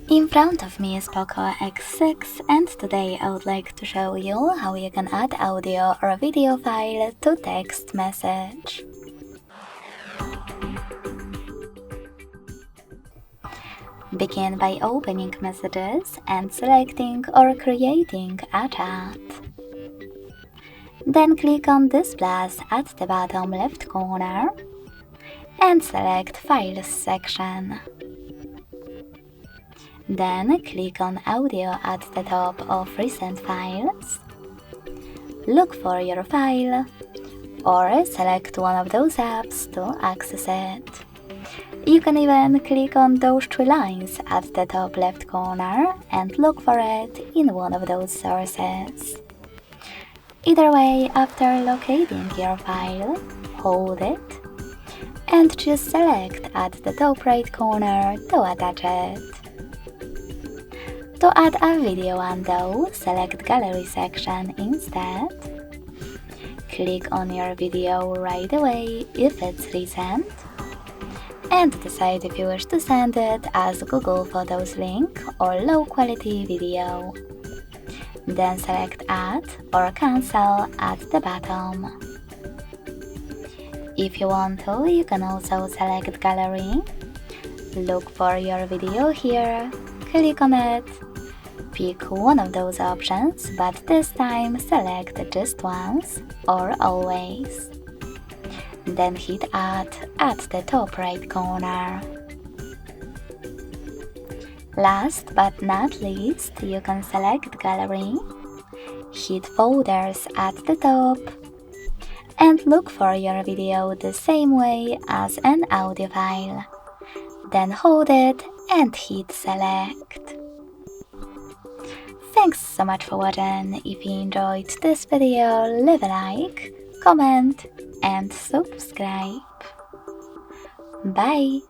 In front of me is POCO X6 and today I would like to show you how you can add audio or video file to text message. Begin by opening messages and selecting or creating a chat. Then click on this plus at the bottom left corner and select Files section. Then click on Audio at the top of Recent Files. Look for your file or select one of those apps to access it. You can even click on those three lines at the top left corner and look for it in one of those sources. Either way, after locating your file, hold it and just select at the top right corner to attach it. To add a video window, select Gallery section instead. Click on your video right away if it's recent, and decide if you wish to send it as Google Photos link or low quality video. Then select Add or Cancel at the bottom. If you want to, you can also select Gallery. Look for your video here, click on it, pick one of those options, but this time select just once or always. Then hit Add at the top right corner. Last but not least, you can select Gallery, hit Folders at the top, and look for your video the same way as an audio file. Then hold it and hit Select. Thanks so much for watching. If you enjoyed this video, leave a like, comment and subscribe. Bye!